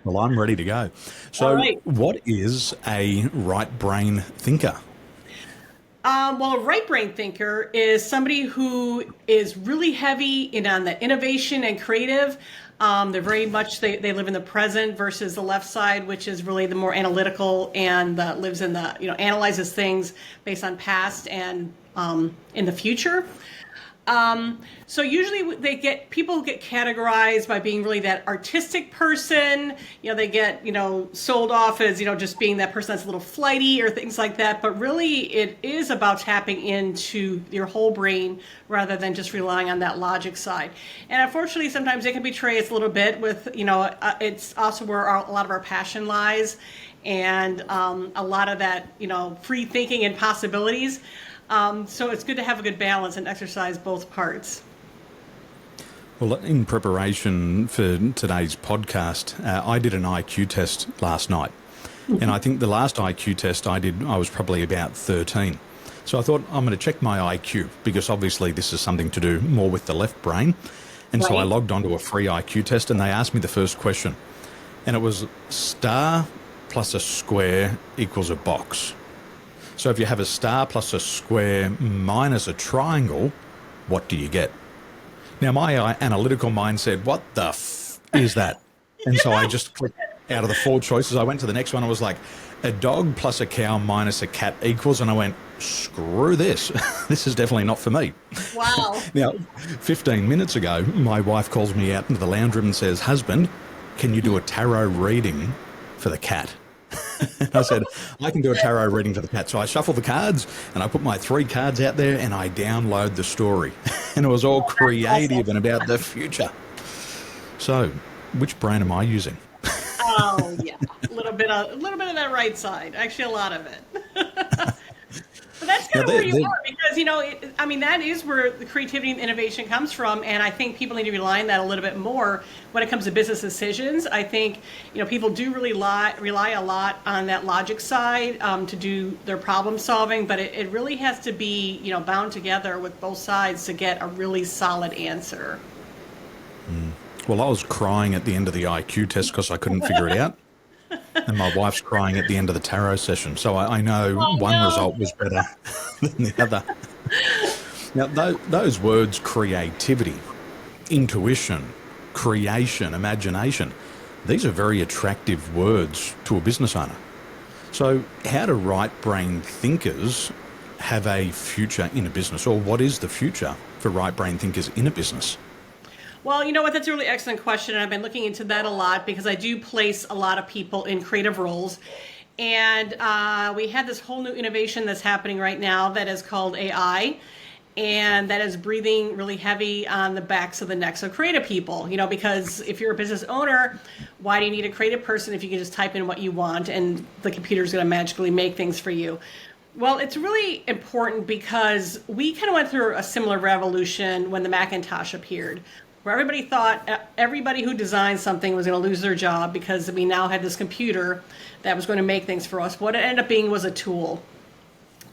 Well, I'm ready to go. All So, right. what is a right brain thinker? Well, a right brain thinker is somebody who is really heavy in on the innovation and creative. They're very much they live in the present versus the left side, which is really the more analytical and lives in the analyzes things based on past and in the future. So usually people get categorized by being really that artistic person. They get, sold off as, just being that person that's a little flighty or things like that. But really it is about tapping into your whole brain rather than just relying on that logic side. And unfortunately, sometimes it can betray us a little bit with, it's also where a lot of our passion lies and a lot of that, free thinking and possibilities. So it's good to have a good balance and exercise both parts. Well, in preparation for today's podcast, I did an IQ test last night. And I think the last IQ test I did, I was probably about 13. So I thought I'm going to check my IQ because obviously this is something to do more with the left brain. And so I Right. logged onto a free IQ test and they asked me the first question. And it was star plus a square equals a box. So if you have a star plus a square minus a triangle, what do you get? Now, my analytical mind said, what the is that? And so I just clicked out of the four choices. I went to the next one. I was like, a dog plus a cow minus a cat equals. And I went, screw this. This is definitely not for me. Wow. Now, 15 minutes ago, my wife calls me out into the lounge room and says, husband, can you do a tarot reading for the cat? I said, I can do a tarot reading for the cat. So I shuffle the cards and I put my three cards out there and I download the story. And it was all creative and about the future. So, which brain am I using? Oh yeah, a little bit of that right side. Actually, a lot of it. But that's Now, kind of where you are because that is where the creativity and innovation comes from, and I think people need to rely on that a little bit more when it comes to business decisions. I think people do really rely a lot on that logic side to do their problem solving, but it really has to be bound together with both sides to get a really solid answer. well, I was crying at the end of the IQ test because I couldn't figure it out. And my wife's crying at the end of the tarot session. So I know Oh one no. result was better than the other. Now, those words, creativity, intuition, creation, imagination, these are very attractive words to a business owner. So how do right brain thinkers have a future in a business? Or what is the future for right brain thinkers in a business? Well, you know what? That's a really excellent question. And I've been looking into that a lot because I do place a lot of people in creative roles. And we had this whole new innovation that's happening right now that is called AI. And that is breathing really heavy on the backs of the necks of creative people. Because if you're a business owner, why do you need a creative person if you can just type in what you want and the computer's going to magically make things for you? Well, it's really important because we kind of went through a similar revolution when the Macintosh appeared, where everybody thought everybody who designed something was going to lose their job because we now had this computer that was going to make things for us. What it ended up being was a tool.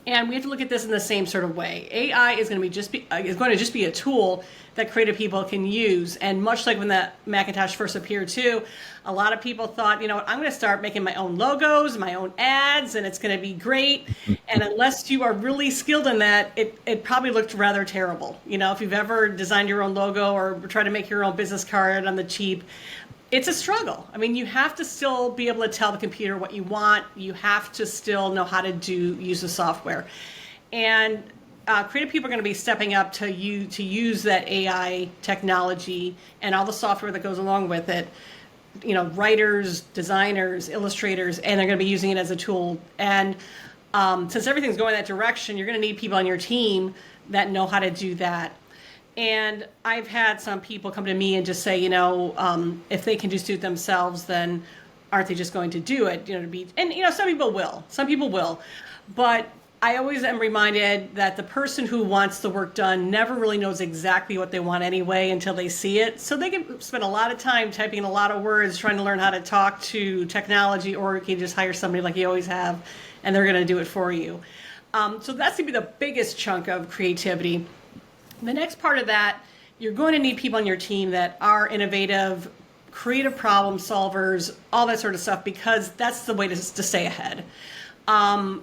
And we have to look at this in the same sort of way. AI is going to just be a tool that creative people can use. And much like when the Macintosh first appeared too, a lot of people thought, I'm going to start making my own logos, my own ads, and it's going to be great. And unless you are really skilled in that, it probably looked rather terrible. If you've ever designed your own logo or tried to make your own business card on the cheap, it's a struggle. You have to still be able to tell the computer what you want. You have to still know how to use the software. And creative people are going to be stepping up to use that AI technology and all the software that goes along with it. Writers, designers, illustrators, and they're going to be using it as a tool. And since everything's going that direction, you're going to need people on your team that know how to do that. And I've had some people come to me and just say, if they can just do it themselves, then aren't they just going to do it? Some people will, but I always am reminded that the person who wants the work done never really knows exactly what they want anyway until they see it. So they can spend a lot of time typing in a lot of words, trying to learn how to talk to technology, or you can just hire somebody like you always have, and they're going to do it for you. So that's going to be the biggest chunk of creativity. The next part of that, you're going to need people on your team that are innovative, creative problem solvers, all that sort of stuff, because that's the way to stay ahead.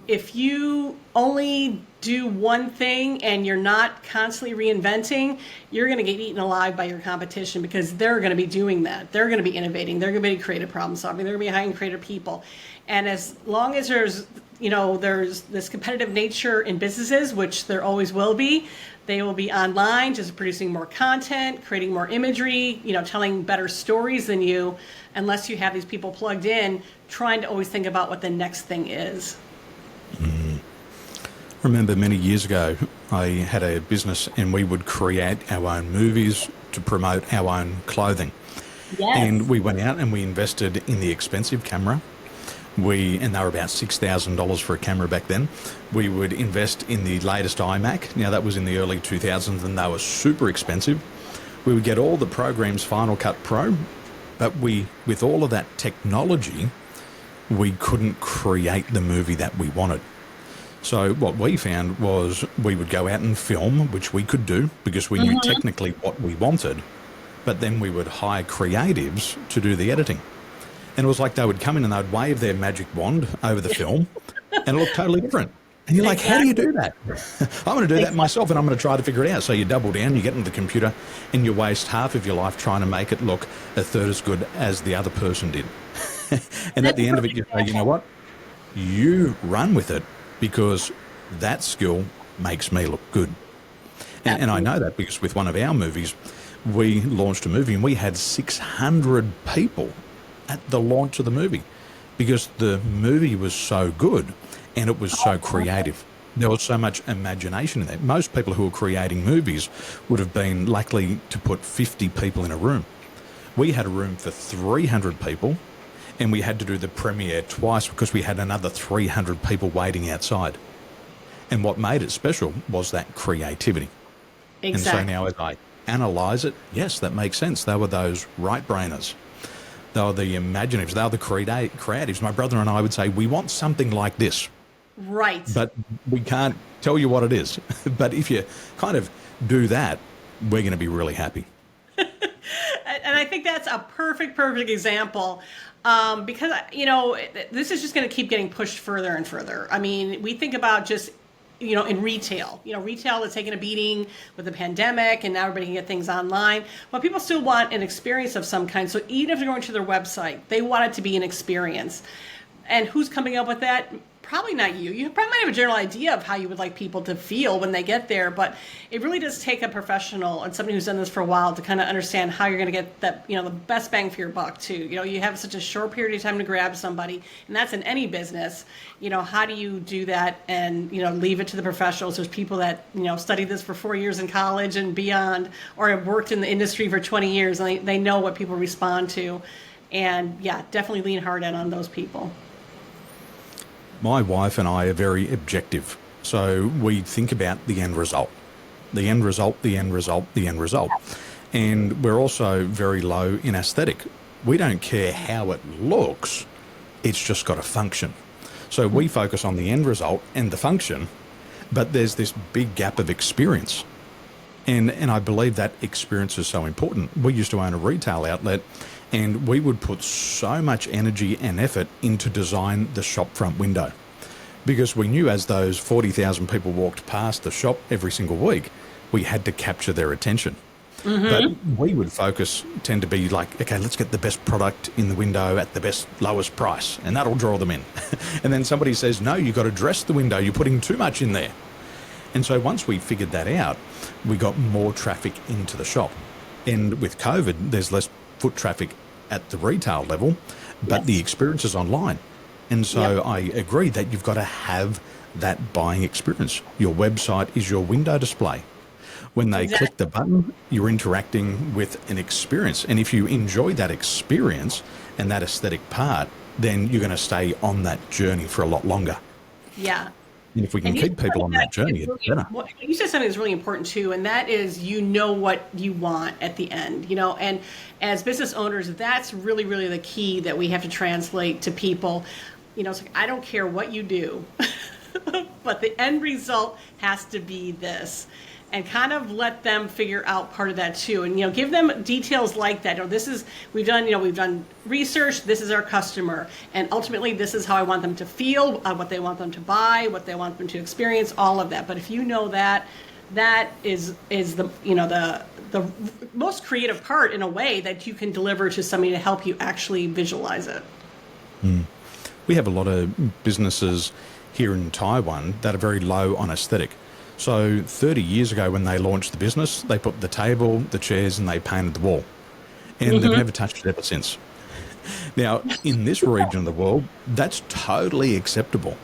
If you only do one thing and you're not constantly reinventing, you're going to get eaten alive by your competition, because they're going to be doing that. They're going to be innovating. They're going to be creative problem solving. They're going to be hiring creative people. And as long as there's this competitive nature in businesses, which there always will be, they will be online, just producing more content, creating more imagery, telling better stories than you, unless you have these people plugged in, trying to always think about what the next thing is. I remember many years ago, I had a business and we would create our own movies to promote our own clothing. Yes. And we went out and we invested in the expensive camera. And they were about $6,000 for a camera back then. We would invest in the latest iMac. Now, that was in the early 2000s, and they were super expensive. We would get all the programs Final Cut Pro, but with all of that technology, we couldn't create the movie that we wanted. So what we found was we would go out and film, which we could do because we knew technically what we wanted, but then we would hire creatives to do the editing. And it was like they would come in and they'd wave their magic wand over the film and it looked totally different. And you're like, how do you do that? I'm going to do that myself and I'm going to try to figure it out. So you double down, you get into the computer and you waste half of your life trying to make it look a third as good as the other person did. And at the end of it, you say, you know what? You run with it because that skill makes me look good. And I know that because with one of our movies, we launched a movie and we had 600 people at the launch of the movie because the movie was so good and it was so creative. There was so much imagination in there. Most people who are creating movies would have been likely to put 50 people in a room. We had a room for 300 people and we had to do the premiere twice because we had another 300 people waiting outside. And what made it special was that creativity. Exactly. And so now as I analyse it, yes, that makes sense. They were those right-brainers. They were the imaginatives. They were the creatives. My brother and I would say, we want something like this. Right. But we can't tell you what it is. But if you kind of do that, we're going to be really happy. And I think that's a perfect example because, this is just going to keep getting pushed further and further. I mean, we think about just in retail, retail is taking a beating with the pandemic and now everybody can get things online, but people still want an experience of some kind. So even if they're going to their website, they want it to be an experience. And who's coming up with that? Probably not you. You probably might have a general idea of how you would like people to feel when they get there, but it really does take a professional and somebody who's done this for a while to kind of understand how you're going to get that, the best bang for your buck too. You have such a short period of time to grab somebody, and that's in any business. How do you do that and, leave it to the professionals? There's people that, studied this for 4 years in college and beyond, or have worked in the industry for 20 years, and they know what people respond to. And yeah, definitely lean hard in on those people. My wife and I are very objective. So we think about the end result. The end result, the end result, the end result. And we're also very low in aesthetic. We don't care how it looks, it's just got to function. So we focus on the end result and the function, but there's this big gap of experience. And I believe that experience is so important. We used to own a retail outlet and we would put so much energy and effort into design the shop front window because we knew as those 40,000 people walked past the shop every single week, we had to capture their attention. But we would tend to be like, okay, let's get the best product in the window at the best, lowest price, and that'll draw them in. And then somebody says, no, you've got to dress the window, you're putting too much in there. And so once we figured that out, we got more traffic into the shop. And with COVID, there's less foot traffic at the retail level, but the experience is online. And so I agree that you've got to have that buying experience. Your website is your window display. When they click the button, you're interacting with an experience. And if you enjoy that experience and that aesthetic part, then you're going to stay on that journey for a lot longer. Yeah. And if we can keep people on that journey, it's better. You said something that's really important too, and that is what you want at the end. And as business owners, that's really, really the key that we have to translate to people. It's like, I don't care what you do, but the end result has to be this. and kind of let them figure out part of that too. And, give them details like that. We've done research, this is our customer, and ultimately this is how I want them to feel, what they want them to buy, what they want them to experience, all of that. But if you know that is the most creative part, in a way, that you can deliver to somebody to help you actually visualize it. We have a lot of businesses here in Taiwan that are very low on aesthetic. So 30 years ago when they launched the business, they put the table, the chairs, and they painted the wall. And they've never touched it ever since. Now, in this region of the world, that's totally acceptable.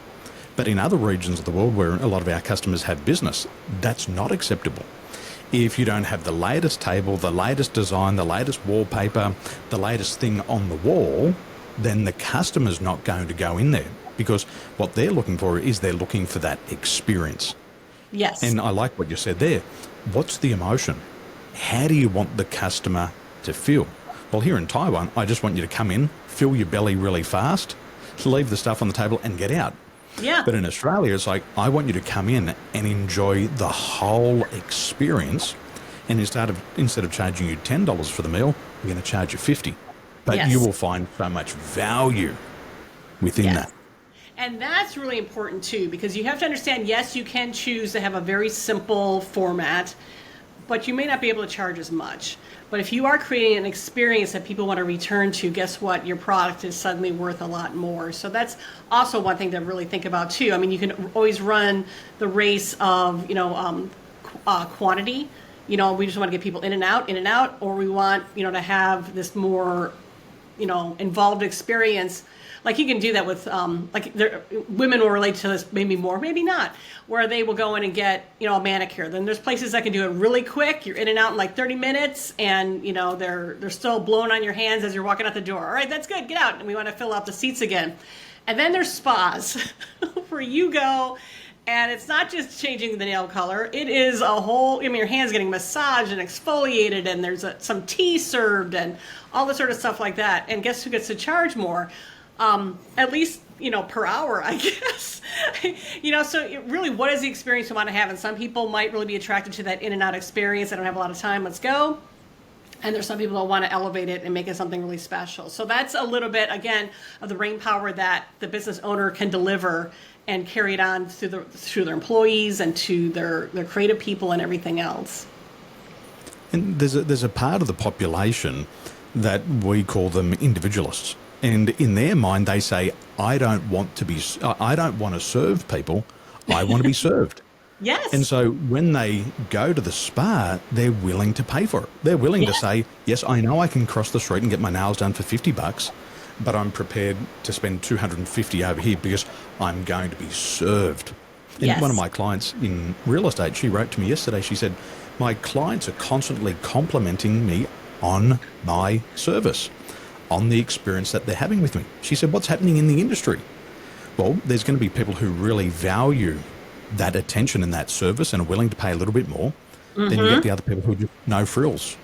But in other regions of the world where a lot of our customers have business, that's not acceptable. If you don't have the latest table, the latest design, the latest wallpaper, the latest thing on the wall, then the customer's not going to go in there, because what they're looking for is they're looking for that experience. Yes. And I like what you said there. What's the emotion? How do you want the customer to feel? Well, here in Taiwan, I just want you to come in, fill your belly really fast, leave the stuff on the table and get out. Yeah. But in Australia, it's like, I want you to come in and enjoy the whole experience. And instead of charging you $10 for the meal, we're going to charge you $50. But Yes. you will find so much value within Yes. that. And that's really important too, because you have to understand, yes, you can choose to have a very simple format, but you may not be able to charge as much. But if you are creating an experience that people want to return to, guess what? Your product is suddenly worth a lot more. So that's also one thing to really think about too. I mean, you can always run the race of, quantity. We just want to get people in and out, or we want, to have this more, involved experience. Like, you can do that with, women will relate to this maybe more, maybe not, where they will go in and get, a manicure. Then there's places that can do it really quick. You're in and out in like 30 minutes, and, they're still blowing on your hands as you're walking out the door. All right, that's good, get out. And we want to fill out the seats again. And then there's spas where you go, and it's not just changing the nail color. It is a whole, your hand's getting massaged and exfoliated, and there's some tea served and all this sort of stuff like that. And guess who gets to charge more? At least, per hour, I guess. So really, what is the experience you want to have? And some people might really be attracted to that in and out experience. I don't have a lot of time, let's go. And there's some people that want to elevate it and make it something really special. So that's a little bit, again, of the brain power that the business owner can deliver and carry it on through their employees and to their creative people and everything else. And there's a part of the population that we call them individualists. And in their mind, they say, I don't want to serve people. I want to be served. Yes. And so when they go to the spa, they're willing to pay for it. They're willing to say, yes, I know I can cross the street and get my nails done for $50, but I'm prepared to spend $250 over here because I'm going to be served. And one of my clients in real estate, she wrote to me yesterday, she said, my clients are constantly complimenting me on my service, on the experience that they're having with me. She said, what's happening in the industry? Well, there's going to be people who really value that attention and that service and are willing to pay a little bit more. Then you get the other people who just no frills.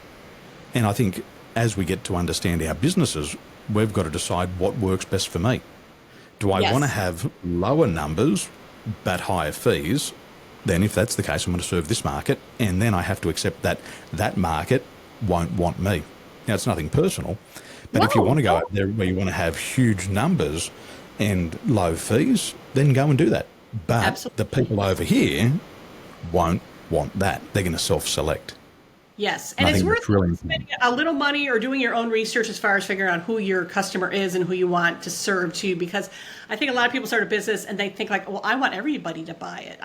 And I think as we get to understand our businesses, we've got to decide what works best for me. Do I want to have lower numbers but higher fees? Then if that's the case, I'm going to serve this market, and then I have to accept that that market won't want me. Now, it's nothing personal, but if you want to go out there where you want to have huge numbers and low fees, then go and do that. But the people over here won't want that. They're going to self-select. Yes, and it's worth spending a little money or doing your own research as far as figuring out who your customer is and who you want to serve to, because I think a lot of people start a business and they think like, well, I want everybody to buy it.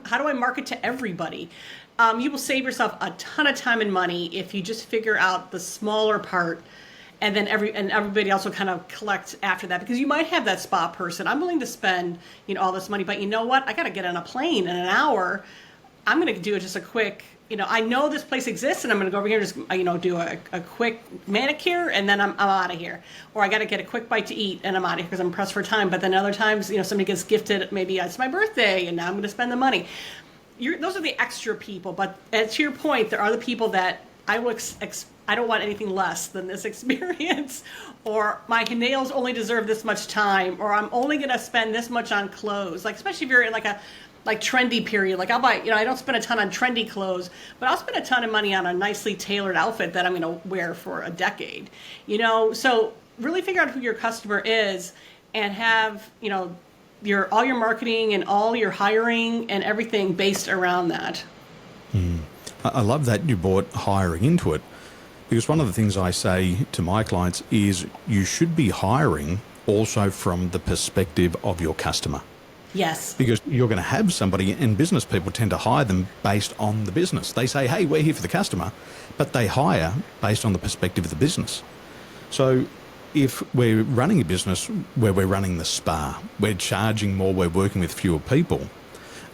How do I market to everybody? You will save yourself a ton of time and money if you just figure out the smaller part, and then everybody else will kind of collect after that, because you might have that spa person. I'm willing to spend all this money, but you know what? I got to get on a plane in an hour. I'm going to do just a quick. I know this place exists, and I'm going to go over here and just, do a quick manicure, and then I'm out of here. Or I got to get a quick bite to eat, and I'm out of here because I'm pressed for time. But then other times, somebody gets gifted, maybe it's my birthday, and now I'm going to spend the money. Those are the extra people. But to your point, there are the people that I don't want anything less than this experience, or my nails only deserve this much time, or I'm only going to spend this much on clothes. Like, especially if you're in like like trendy period. Like I'll buy, I don't spend a ton on trendy clothes, but I'll spend a ton of money on a nicely tailored outfit that I'm going to wear for a decade. So really figure out who your customer is and have, all your marketing and all your hiring and everything based around that. I love that you brought hiring into it, because one of the things I say to my clients is you should be hiring also from the perspective of your customer. Yes. Because you're going to have somebody, and business people tend to hire them based on the business. They say, hey, we're here for the customer, but they hire based on the perspective of the business. So if we're running a business where we're running the spa, we're charging more, we're working with fewer people,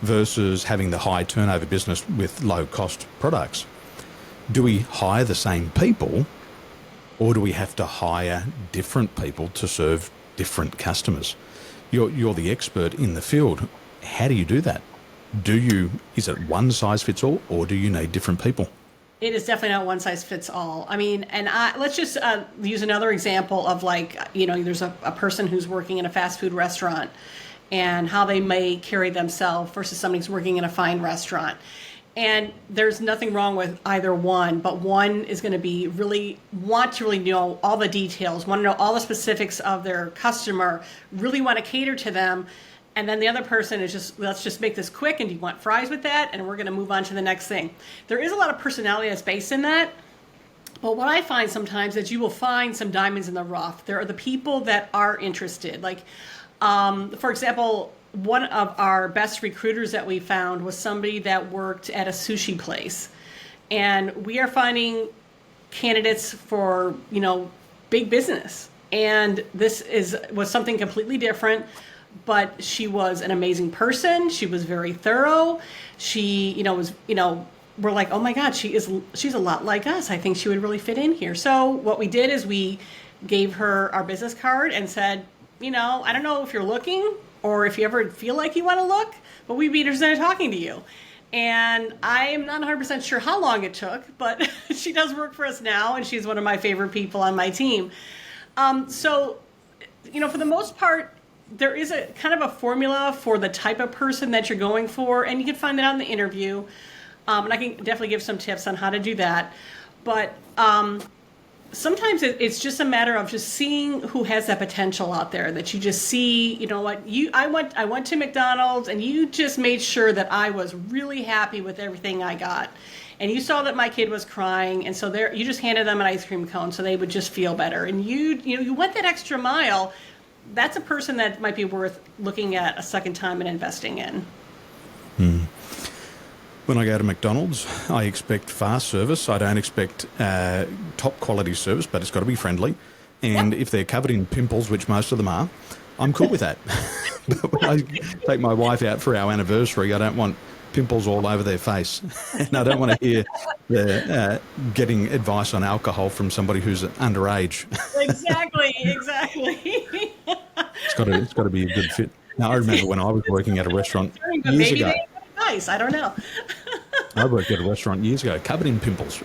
versus having the high turnover business with low cost products, do we hire the same people, or do we have to hire different people to serve different customers? You're the expert in the field. How do you do that? Is it one size fits all, or do you need different people? It is definitely not one size fits all. I mean, let's just use another example of there's a person who's working in a fast food restaurant and how they may carry themselves versus somebody who's working in a fine restaurant. And there's nothing wrong with either one, but one is going to want to really know all the details, want to know all the specifics of their customer, really want to cater to them. And then the other person is just, let's just make this quick, and do you want fries with that? And we're going to move on to the next thing. There is a lot of personality that's based in that. But what I find sometimes is you will find some diamonds in the rough. There are the people that are interested. Like, for example, one of our best recruiters that we found was somebody that worked at a sushi place. And we are finding candidates for, big business. And this was something completely different. But she was an amazing person. She was very thorough. She, we're like, oh my God, she's a lot like us. I think she would really fit in here. So what we did is we gave her our business card and said, I don't know if you're looking or if you ever feel like you want to look, but we'd be interested in talking to you. And I'm not 100% sure how long it took, but she does work for us now, and she's one of my favorite people on my team. So, for the most part, there is a kind of a formula for the type of person that you're going for, and you can find that out in the interview. And I can definitely give some tips on how to do that. But sometimes it's just a matter of just seeing who has that potential out there, that you just see, I went to McDonald's and you just made sure that I was really happy with everything I got. And you saw that my kid was crying, and so you just handed them an ice cream cone so they would just feel better. And you went that extra mile. That's a person that might be worth looking at a second time and investing in. When I go to McDonald's, I expect fast service. I don't expect top quality service, but it's got to be friendly. And if they're covered in pimples, which most of them are, I'm cool with that. But when I take my wife out for our anniversary, I don't want pimples all over their face. And I don't want to hear they're getting advice on alcohol from somebody who's underage. Exactly. It's got to be a good fit. Now, I remember when I was working at a restaurant years ago. Nice. I don't know. I worked at a restaurant years ago, covered in pimples,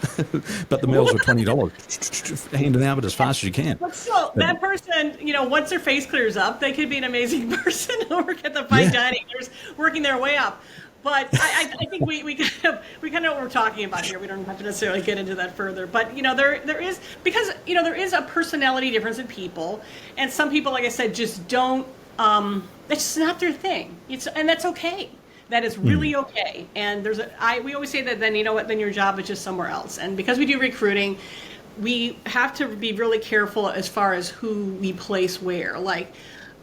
but the meals were $20. Hand it out as fast as you can. So that person, once their face clears up, they could be an amazing person who work at the fine dining. They're working their way up. But I think we kind of know what we're talking about here. We don't have to necessarily get into that further. But there is, because there is a personality difference in people, and some people, like I said, just don't. It's just not their thing. And that's okay. That is really okay. And we always say that then then your job is just somewhere else. And because we do recruiting, we have to be really careful as far as who we place where. Like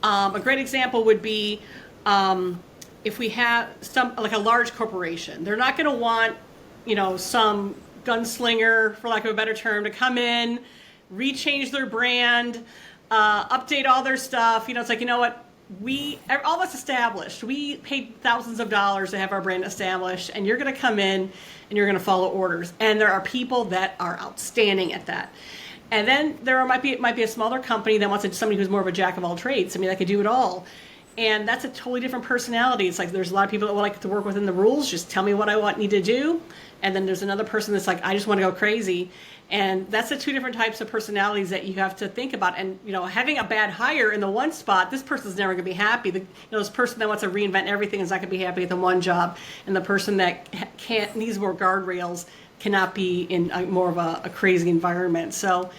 a great example would be if we have like a large corporation, they're not going to want some gunslinger, for lack of a better term, to come in, rechange their brand, update all their stuff. It's like, what? All that's established. We paid thousands of dollars to have our brand established, and you're going to come in and you're going to follow orders. And there are people that are outstanding at that. And then might be a smaller company that wants somebody who's more of a jack of all trades. I mean, that could do it all. And that's a totally different personality. It's like there's a lot of people that would like to work within the rules, just tell me what I need to do. And then there's another person that's like, I just want to go crazy. And that's the two different types of personalities that you have to think about. And, having a bad hire in the one spot, this person's never going to be happy. This person that wants to reinvent everything is not going to be happy at the one job. And the person that needs more guardrails cannot be in more of a crazy environment. So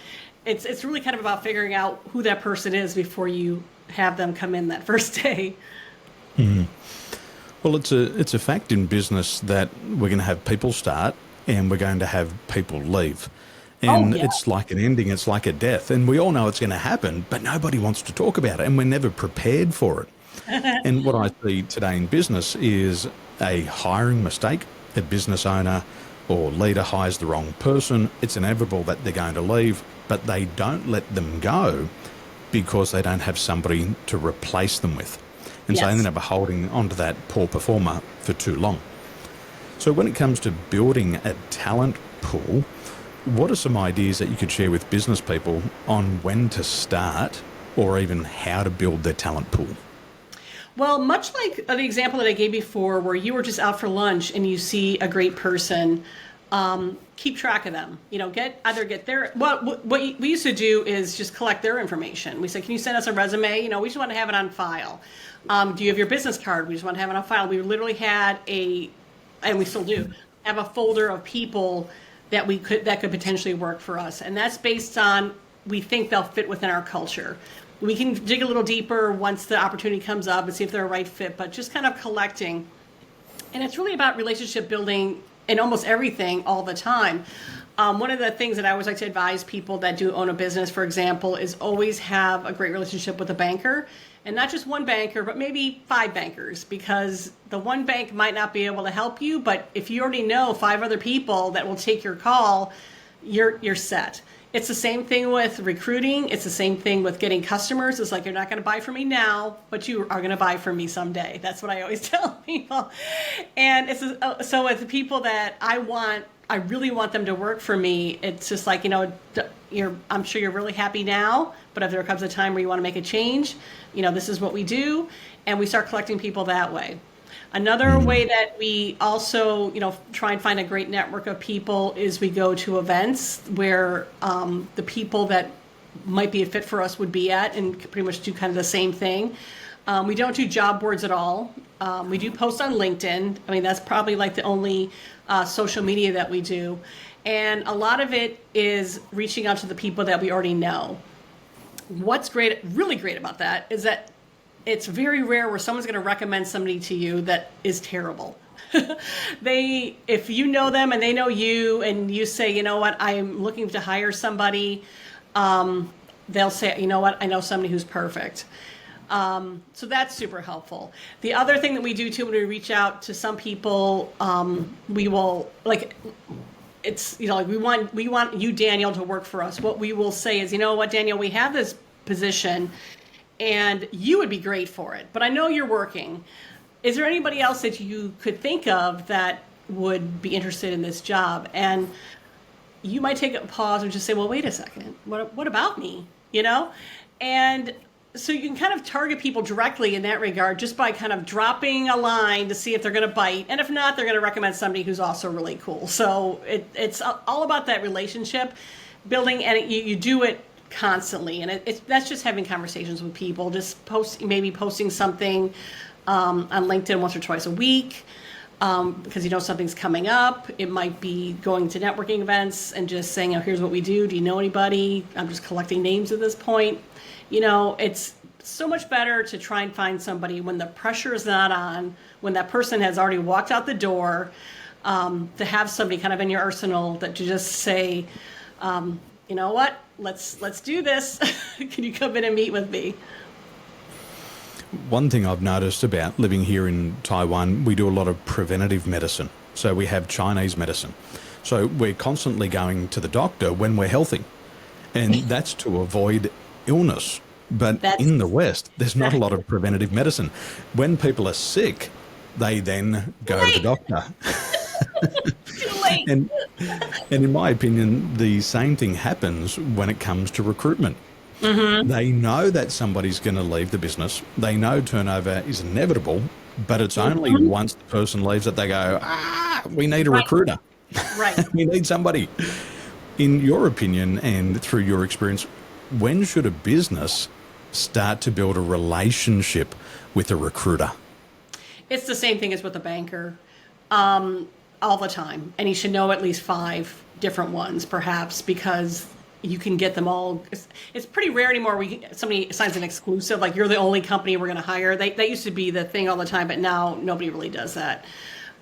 it's really kind of about figuring out who that person is before you have them come in that first day. Mm-hmm. Well, it's a fact in business that we're going to have people start and we're going to have people leave. And it's like an ending, it's like a death. And we all know it's going to happen, but nobody wants to talk about it and we're never prepared for it. And what I see today in business is a hiring mistake. A business owner or leader hires the wrong person. It's inevitable that they're going to leave, but they don't let them go because they don't have somebody to replace them with. And so they end up holding onto that poor performer for too long. So when it comes to building a talent pool, what are some ideas that you could share with business people on when to start or even how to build their talent pool? Well, much like the example that I gave before, where you were just out for lunch and you see a great person, keep track of them. Get their. What we used to do is just collect their information. We said, "Can you send us a resume? We just want to have it on file. Do you have your business card? We just want to have it on file." We literally had and we still do have a folder of people that could potentially work for us, and that's based on we think they'll fit within our culture. We can dig a little deeper once the opportunity comes up and see if they're a right fit, but just kind of collecting. And it's really about relationship building in almost everything all the time. One of the things that I always like to advise people that do own a business, for example, is always have a great relationship with a banker. And not just one banker, but maybe 5 bankers, because the one bank might not be able to help you, but if you already know 5 other people that will take your call, you're set. It's the same thing with recruiting. It's the same thing with getting customers. It's like, you're not going to buy from me now, but you are going to buy from me someday. That's what I always tell people. And so with the people that I really want them to work for me, it's just like, I'm sure you're really happy now, but if there comes a time where you want to make a change, this is what we do. And we start collecting people that way. Another way that we also, try and find a great network of people is we go to events where the people that might be a fit for us would be at and pretty much do kind of the same thing. We don't do job boards at all. We do post on LinkedIn. I mean, that's probably like the only social media that we do. And a lot of it is reaching out to the people that we already know. What's really great about that is that it's very rare where someone's going to recommend somebody to you that is terrible. If you know them and they know you and you say, you know what, I'm looking to hire somebody, they'll say, you know what, I know somebody who's perfect. So that's super helpful. The other thing that we do too, when we reach out to some people, we will we want you, Daniel, to work for us. What we will say is, you know what, Daniel, we have this position and you would be great for it, but I know you're working. Is there anybody else that you could think of that would be interested in this job? And you might take a pause and just say, well, wait a second, what about me? And so you can kind of target people directly in that regard just by kind of dropping a line to see if they're going to bite. And if not, they're going to recommend somebody who's also really cool. So it's all about that relationship building, and you do it constantly. And that's just having conversations with people, just posting something on LinkedIn once or twice a week because something's coming up. It might be going to networking events and just saying, oh, here's what we do. Do you know anybody? I'm just collecting names at this point. It's so much better to try and find somebody when the pressure is not on, when that person has already walked out the door, to have somebody kind of in your arsenal that you just say, you know what, let's do this. Can you come in and meet with me? One thing I've noticed about living here in Taiwan, we do a lot of preventative medicine. So we have Chinese medicine. So we're constantly going to the doctor when we're healthy. And that's to avoid illness. But in the West, there's not a lot of preventative medicine. When people are sick, they then go to the doctor. Too late. And in my opinion, the same thing happens when it comes to recruitment. They know that somebody's going to leave the business. They know turnover is inevitable, but it's only once the person leaves that they go, we need a recruiter. Right. We need somebody. In your opinion and through your experience, when should a business start to build a relationship with a recruiter? It's the same thing as with a banker, all the time. And you should know at least 5 different ones, perhaps, because you can get them all. It's pretty rare anymore where somebody signs an exclusive, like you're the only company we're going to hire. That used to be the thing all the time, but now nobody really does that.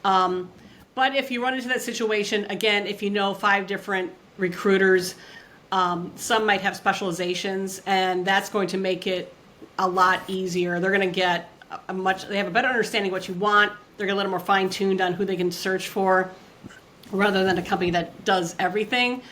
But if you run into that situation, again, if you know 5 different recruiters, some might have specializations, and that's going to make it a lot easier. They're going to get they have a better understanding of what you want. They're going to get a little more fine-tuned on who they can search for, rather than a company that does everything.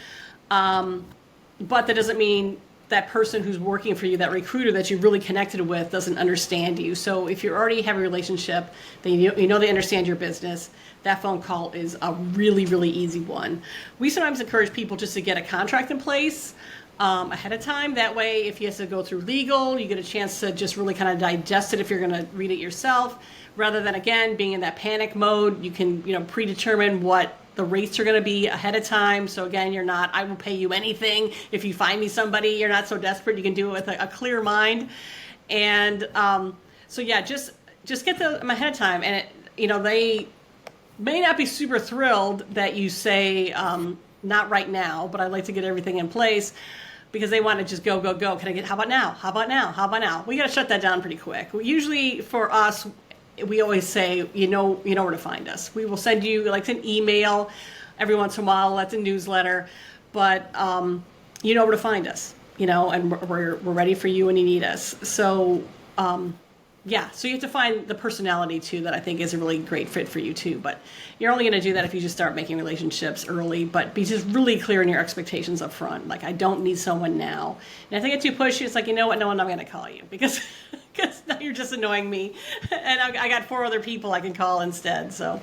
But that doesn't mean that person who's working for you, that recruiter that you really connected with, doesn't understand you. So if you already have a relationship, then you know they understand your business, that phone call is a really, really easy one. We sometimes encourage people just to get a contract in place ahead of time. That way, if you have to go through legal, you get a chance to just really kind of digest it if you're going to read it yourself. Rather than, again, being in that panic mode, you can predetermine what the rates are going to be ahead of time. So again, you're not, I will pay you anything if you find me somebody. You're not so desperate. You can do it with a clear mind. And so yeah, just get them ahead of time. And they may not be super thrilled that you say, not right now, but I'd like to get everything in place, because they want to just go. Can I get, how about now? How about now? How about now? We got to shut that down pretty quick. Usually for us, we always say, you know where to find us. We will send you like an email every once in a while, that's a newsletter, but you know where to find us, and we're ready for you when you need us. So so you have to find the personality too that I think is a really great fit for you too. But you're only going to do that if you just start making relationships early, but be just really clear in your expectations up front. Like, I don't need someone now. And if I get too pushy, it's like, you know what, no, I'm not going to call you because now you're just annoying me. And I got 4 other people I can call instead. So